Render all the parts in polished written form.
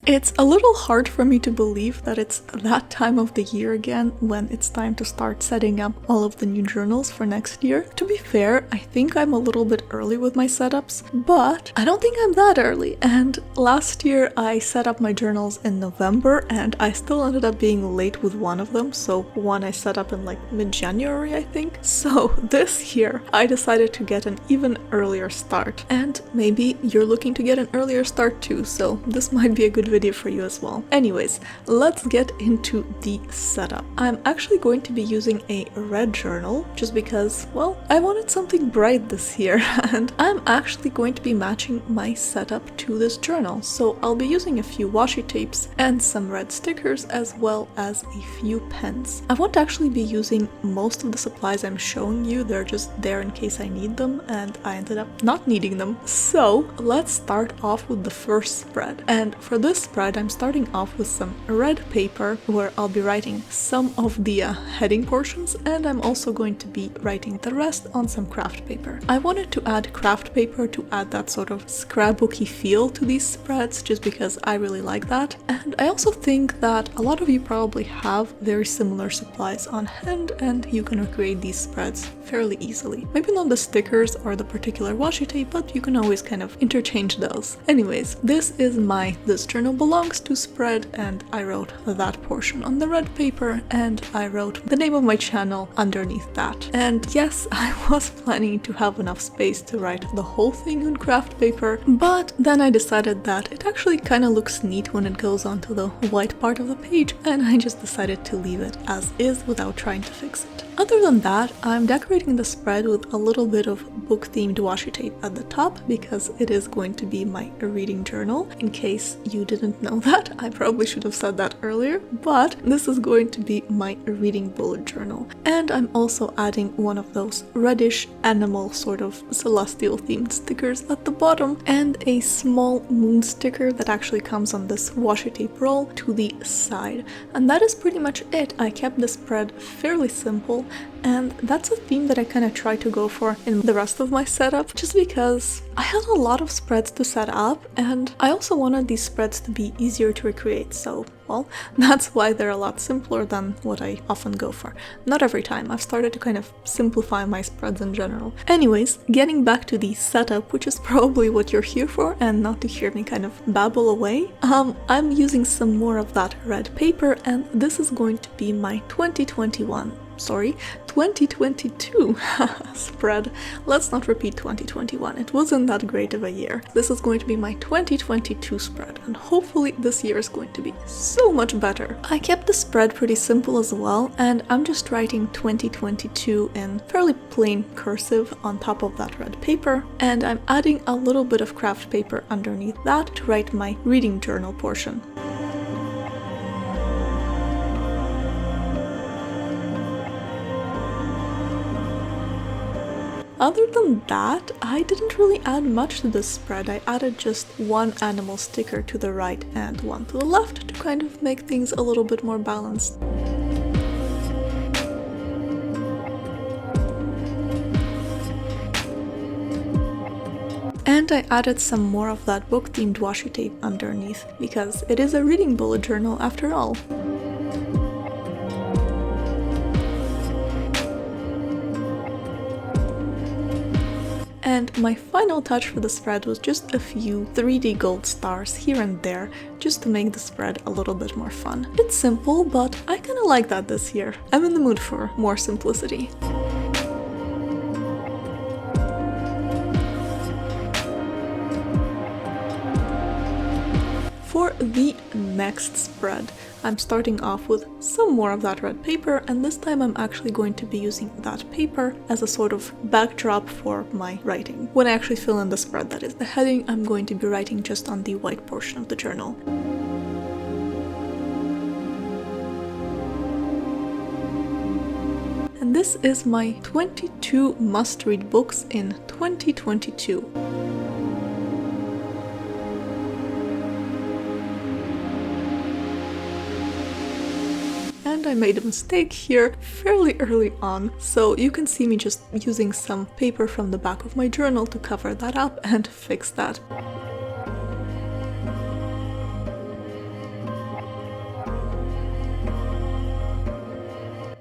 It's a little hard for me to believe that it's that time of the year again when it's time to start setting up all of the new journals for next year. To be fair, I think I'm a little bit early with my setups, but I don't think I'm that early. And last year I set up my journals in November and I still ended up being late with one of them. So one I set up in like mid-January, I think. So this year I decided to get an even earlier start. And maybe you're looking to get an earlier start too, so this might be a good video for you as well. Anyways, let's get into the setup. I'm actually going to be using a red journal just because, well, I wanted something bright this year and I'm actually going to be matching my setup to this journal. So I'll be using a few washi tapes and some red stickers as well as a few pens. I won't actually be using most of the supplies I'm showing you, they're just there in case I need them and I ended up not needing them. So let's start off with the first spread. And for this spread, I'm starting off with some red paper where I'll be writing some of the heading portions, and I'm also going to be writing the rest on some craft paper. I wanted to add craft paper to add that sort of scrapbooky feel to these spreads just because I really like that. And I also think that a lot of you probably have very similar supplies on hand and you can recreate these spreads fairly easily. Maybe not the stickers or the particular washi tape, but you can always kind of interchange those. Anyways, this is my This Journal Belongs To spread, and I wrote that portion on the red paper and I wrote the name of my channel underneath that. And yes, I was planning to have enough space to write the whole thing on craft paper, but then I decided that it actually kind of looks neat when it goes onto the white part of the page, and I just decided to leave it as is without trying to fix it. Other than that, I'm decorating the spread with a little bit of book-themed washi tape at the top because it is going to be my reading journal. In case you didn't know that, I probably should have said that earlier, but this is going to be my reading bullet journal. And I'm also adding one of those reddish animal sort of celestial themed stickers at the bottom and a small moon sticker that actually comes on this washi tape roll to the side. And that is pretty much it. I kept the spread fairly simple, and that's a theme that I kind of try to go for in the rest of my setup, just because I had a lot of spreads to set up and I also wanted these spreads to be easier to recreate, so well, that's why they're a lot simpler than what I often go for. Not every time, I've started to kind of simplify my spreads in general. Anyways, getting back to the setup, which is probably what you're here for and not to hear me kind of babble away, I'm using some more of that red paper, and this is going to be my 2022 spread. Let's not repeat 2021, it wasn't that great of a year. This is going to be my 2022 spread, and hopefully this year is going to be so much better. I kept the spread pretty simple as well, and I'm just writing 2022 in fairly plain cursive on top of that red paper, and I'm adding a little bit of craft paper underneath that to write my reading journal portion. Other than that, I didn't really add much to this spread. I added just one animal sticker to the right and one to the left to kind of make things a little bit more balanced. And I added some more of that book-themed washi tape underneath, because it is a reading bullet journal after all. And my final touch for the spread was just a few 3D gold stars here and there, just to make the spread a little bit more fun. It's simple, but I kinda like that this year. I'm in the mood for more simplicity. For the next spread, I'm starting off with some more of that red paper, and this time I'm actually going to be using that paper as a sort of backdrop for my writing. When I actually fill in the spread, that is the heading, I'm going to be writing just on the white portion of the journal. And this is my 22 must-read books in 2022. And I made a mistake here fairly early on, so you can see me just using some paper from the back of my journal to cover that up and fix that.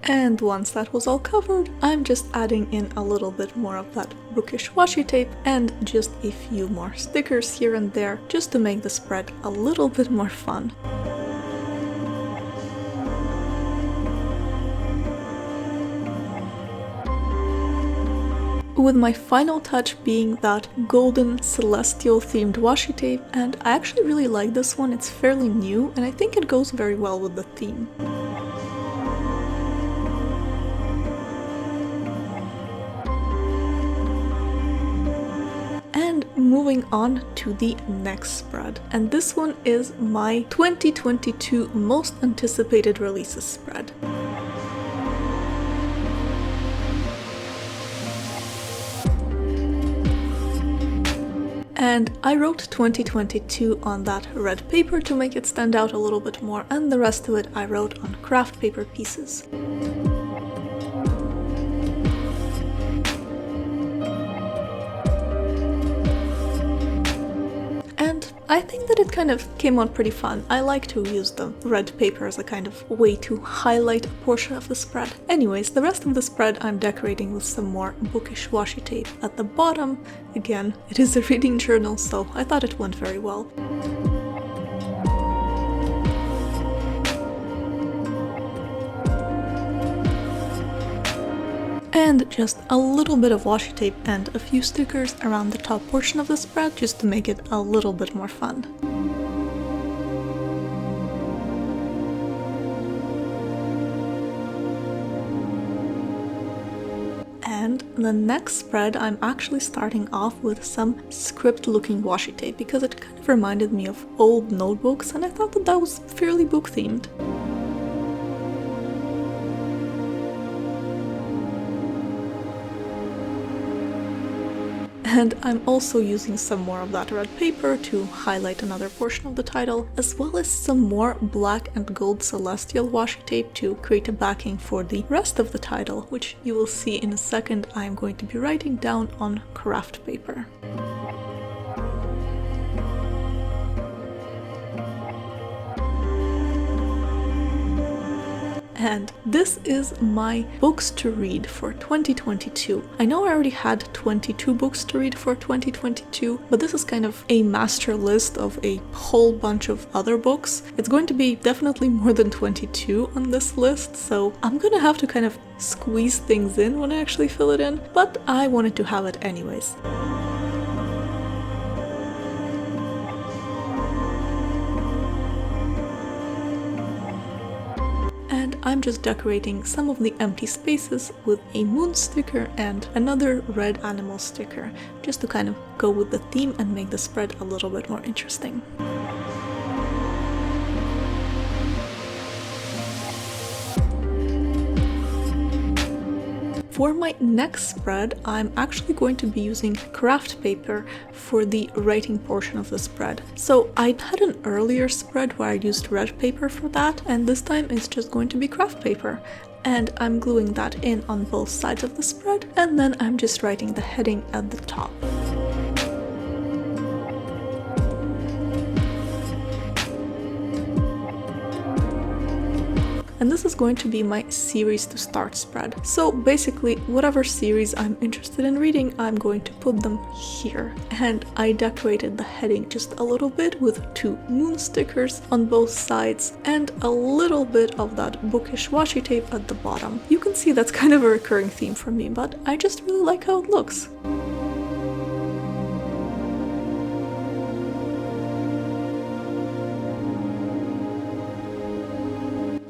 And once that was all covered, I'm just adding in a little bit more of that bookish washi tape and just a few more stickers here and there just to make the spread a little bit more fun. With my final touch being that golden celestial themed washi tape, and I actually really like this one. It's fairly new and I think it goes very well with the theme. And moving on to the next spread, and this one is my 2022 most anticipated releases spread. And I wrote 2022 on that red paper to make it stand out a little bit more, and the rest of it I wrote on craft paper pieces. I think that it kind of came out pretty fun. I like to use the red paper as a kind of way to highlight a portion of the spread. Anyways, the rest of the spread I'm decorating with some more bookish washi tape at the bottom. Again, it is a reading journal, so I thought it went very well. And just a little bit of washi tape and a few stickers around the top portion of the spread just to make it a little bit more fun. And the next spread I'm actually starting off with some script looking washi tape because it kind of reminded me of old notebooks and I thought that that was fairly book themed. And I'm also using some more of that red paper to highlight another portion of the title, as well as some more black and gold celestial washi tape to create a backing for the rest of the title, which you will see in a second I'm going to be writing down on craft paper. And this is my books to read for 2022. I know I already had 22 books to read for 2022, but this is kind of a master list of a whole bunch of other books. It's going to be definitely more than 22 on this list, so I'm gonna have to kind of squeeze things in when I actually fill it in, but I wanted to have it anyways. I'm just decorating some of the empty spaces with a moon sticker and another red animal sticker, just to kind of go with the theme and make the spread a little bit more interesting. For my next spread, I'm actually going to be using craft paper for the writing portion of the spread. So I had an earlier spread where I used red paper for that, and this time it's just going to be craft paper. And I'm gluing that in on both sides of the spread, and then I'm just writing the heading at the top. And this is going to be my series to start spread. So basically, whatever series I'm interested in reading, I'm going to put them here. And I decorated the heading just a little bit with 2 moon stickers on both sides and a little bit of that bookish washi tape at the bottom. You can see that's kind of a recurring theme for me, but I just really like how it looks.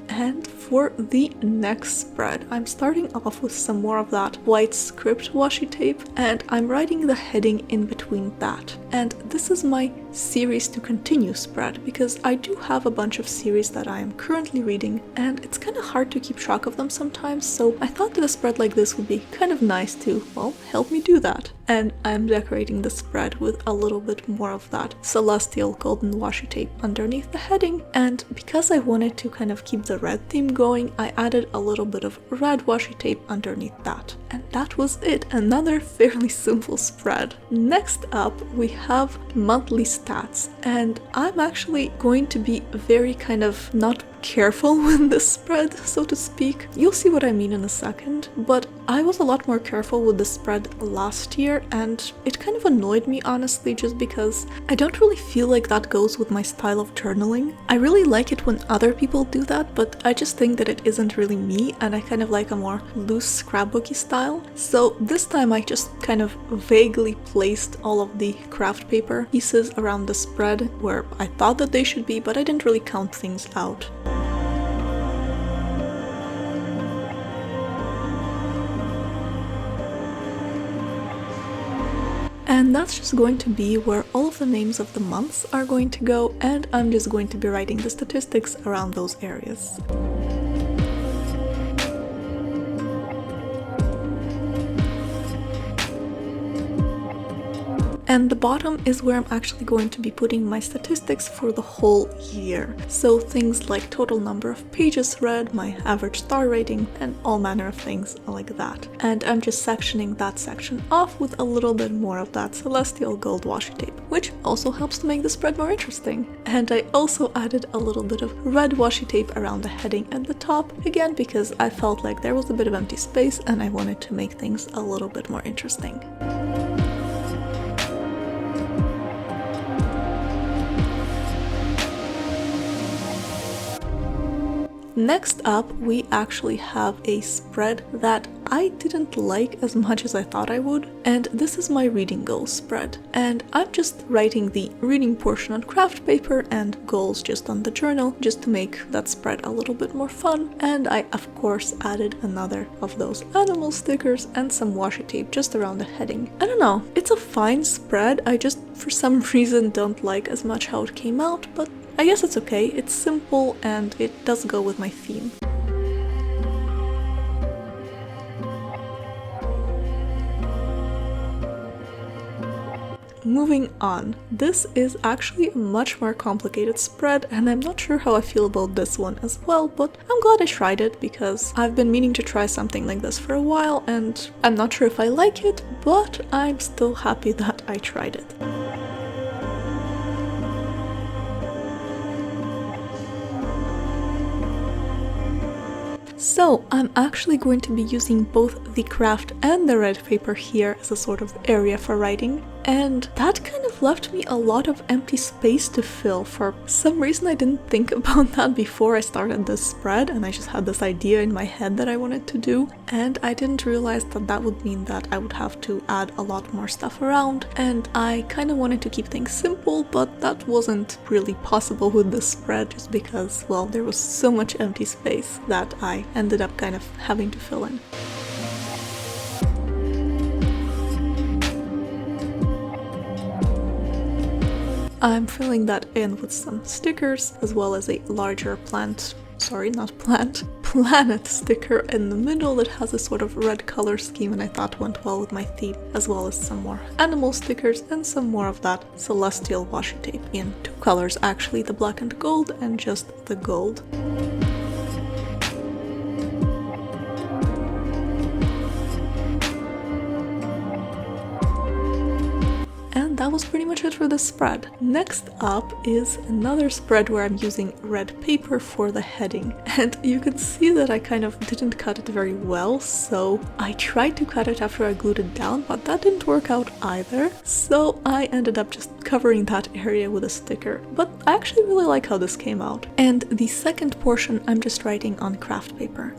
And for the next spread, I'm starting off with some more of that white script washi tape, and I'm writing the heading in between that. And this is my series to continue spread, because I do have a bunch of series that I am currently reading, and it's kind of hard to keep track of them sometimes, so I thought that a spread like this would be kind of nice to, well, help me do that. And I'm decorating the spread with a little bit more of that celestial golden washi tape underneath the heading, and because I wanted to kind of keep the red theme going, I added a little bit of red washi tape underneath that. And that was it, another fairly simple spread. Next up, we have monthly stats, and I'm actually going to be very kind of not careful with this spread, so to speak. You'll see what I mean in a second, but I was a lot more careful with the spread last year, and it kind of annoyed me honestly, just because I don't really feel like that goes with my style of journaling. I really like it when other people do that, but I just think that it isn't really me, and I kind of like a more loose scrapbooky style. So this time I just kind of vaguely placed all of the craft paper pieces around the spread where I thought that they should be, but I didn't really count things out. And that's just going to be where all of the names of the months are going to go, and I'm just going to be writing the statistics around those areas. And the bottom is where I'm actually going to be putting my statistics for the whole year. So things like total number of pages read, my average star rating, and all manner of things like that. And I'm just sectioning that section off with a little bit more of that celestial gold washi tape, which also helps to make the spread more interesting. And I also added a little bit of red washi tape around the heading at the top, again because I felt like there was a bit of empty space and I wanted to make things a little bit more interesting. Next up, we actually have a spread that I didn't like as much as I thought I would, and this is my reading goals spread. And I'm just writing the reading portion on craft paper and goals just on the journal, just to make that spread a little bit more fun. And I of course added another of those animal stickers and some washi tape just around the heading. I don't know, it's a fine spread, I just for some reason don't like as much how it came out, but I guess it's okay, it's simple and it does go with my theme. Moving on, this is actually a much more complicated spread, and I'm not sure how I feel about this one as well, but I'm glad I tried it because I've been meaning to try something like this for a while and I'm not sure if I like it, but I'm still happy that I tried it. So I'm actually going to be using both the craft and the red paper here as a sort of area for writing, and that kind of left me a lot of empty space to fill. For some reason I didn't think about that before I started this spread, and I just had this idea in my head that I wanted to do, and I didn't realize that that would mean that I would have to add a lot more stuff around, and I kind of wanted to keep things simple, but that wasn't really possible with this spread just because, well, there was so much empty space that I ended up kind of having to fill in. I'm filling that in with some stickers, as well as a larger planet sticker in the middle that has a sort of red color scheme, and I thought went well with my theme, as well as some more animal stickers and some more of that celestial washi tape in two colors, actually, the black and gold and just the gold. That was pretty much it for this spread. Next up is another spread where I'm using red paper for the heading, and you can see that I kind of didn't cut it very well, so I tried to cut it after I glued it down, but that didn't work out either, so I ended up just covering that area with a sticker. But I actually really like how this came out. And the second portion I'm just writing on craft paper.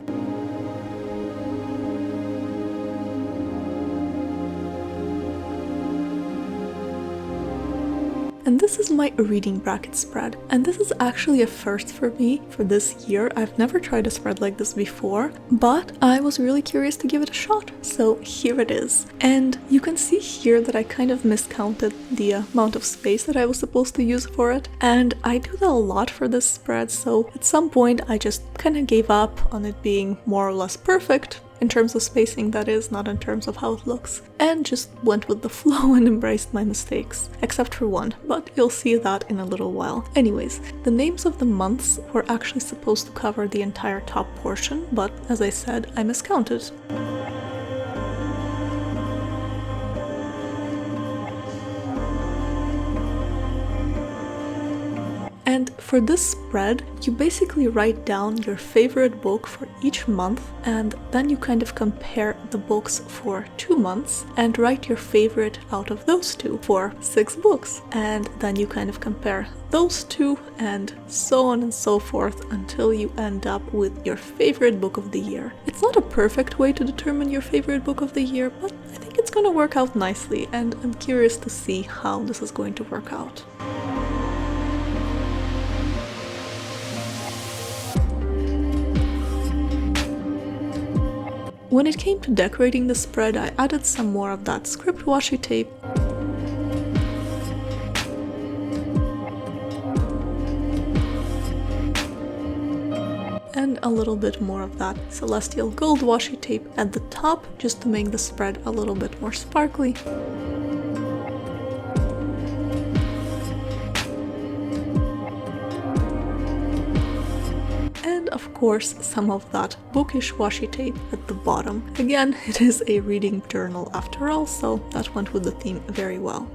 And this is my reading bracket spread, and this is actually a first for me for this year. I've never tried a spread like this before, but I was really curious to give it a shot, so here it is. And you can see here that I kind of miscounted the amount of space that I was supposed to use for it, and I do that a lot for this spread, so at some point I just kind of gave up on it being more or less perfect, in terms of spacing that is, not in terms of how it looks, and just went with the flow and embraced my mistakes, except for one, but you'll see that in a little while. Anyways, the names of the months were actually supposed to cover the entire top portion, but as I said, I miscounted. And for this spread, you basically write down your favorite book for each month, and then you kind of compare the books for 2 months and write your favorite out of those two for 6 books. And then you kind of compare those two and so on and so forth until you end up with your favorite book of the year. It's not a perfect way to determine your favorite book of the year, but I think it's going to work out nicely, and I'm curious to see how this is going to work out. When it came to decorating the spread, I added some more of that script washi tape. And a little bit more of that celestial gold washi tape at the top, just to make the spread a little bit more sparkly. Of course, some of that bookish washi tape at the bottom. Again, it is a reading journal after all, so that went with the theme very well.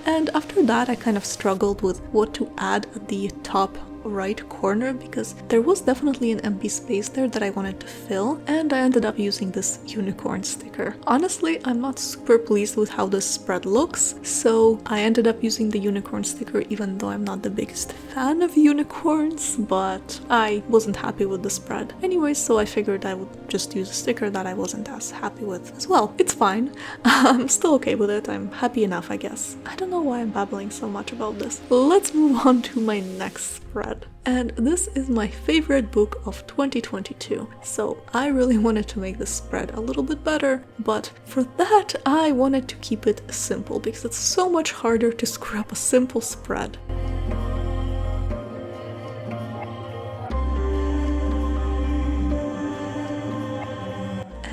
And after that, I kind of struggled with what to add at the top right corner, because there was definitely an empty space there that I wanted to fill, and I ended up using this unicorn sticker. Honestly, I'm not super pleased with how this spread looks, so I ended up using the unicorn sticker even though I'm not the biggest fan of unicorns, but I wasn't happy with the spread. Anyways, so I figured I would just use a sticker that I wasn't as happy with as well. It's fine. I'm still okay with it. I'm happy enough, I guess. I don't know why I'm babbling so much about this. Let's move on to my next spread. And this is my favorite book of 2022. So I really wanted to make this spread a little bit better, but for that I wanted to keep it simple because it's so much harder to screw up a simple spread.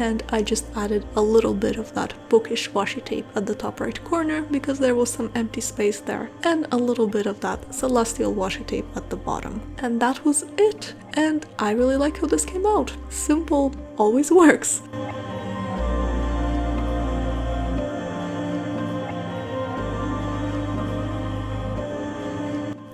And I just added a little bit of that bookish washi tape at the top right corner because there was some empty space there, and a little bit of that celestial washi tape at the bottom. And that was it. And I really like how this came out. Simple always works.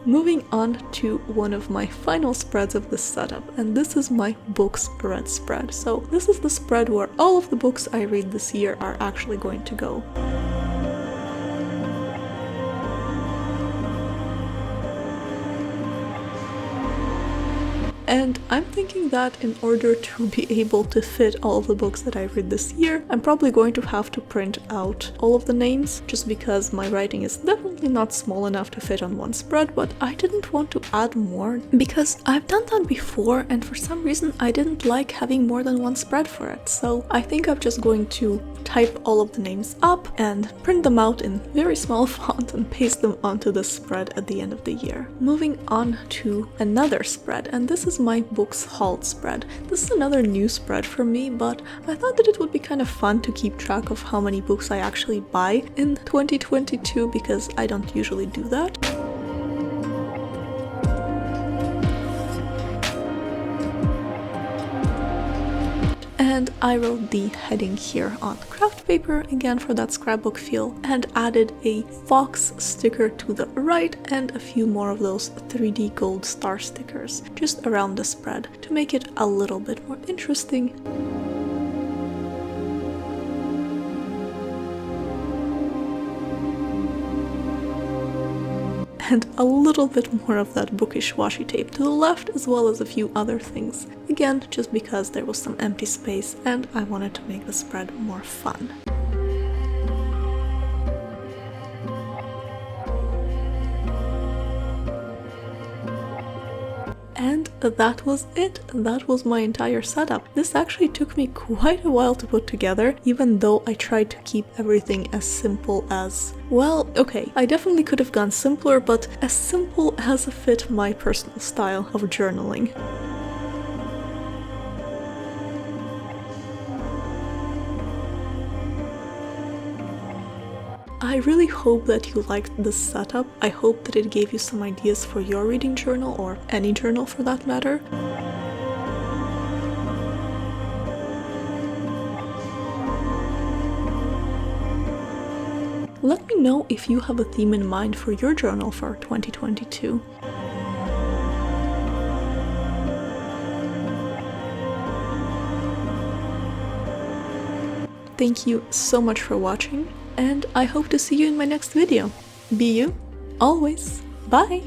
Moving on to one of my final spreads of this setup, and this is my books read spread. So this is the spread where all of the books I read this year are actually going to go. And I'm thinking that in order to be able to fit all of the books that I read this year, I'm probably going to have to print out all of the names, just because my writing is definitely not small enough to fit on one spread, but I didn't want to add more because I've done that before, and for some reason I didn't like having more than one spread for it. So I think I'm just going to type all of the names up and print them out in very small font and paste them onto the spread at the end of the year. Moving on to another spread, and this is my books hauled spread. This is another new spread for me, but I thought that it would be kind of fun to keep track of how many books I actually buy in 2022 because I don't usually do that. And I wrote the heading here on craft paper, again for that scrapbook feel, and added a fox sticker to the right and a few more of those 3D gold star stickers just around the spread to make it a little bit more interesting. And a little bit more of that bookish washi tape to the left, as well as a few other things. Again, just because there was some empty space and I wanted to make the spread more fun. And that was it. That was my entire setup. This actually took me quite a while to put together, even though I tried to keep everything as simple as... Well, okay, I definitely could have gone simpler, but as simple as fit my personal style of journaling. I really hope that you liked this setup. I hope that it gave you some ideas for your reading journal, or any journal for that matter. Let me know if you have a theme in mind for your journal for 2022. Thank you so much for watching, and I hope to see you in my next video. Be you, always. Bye!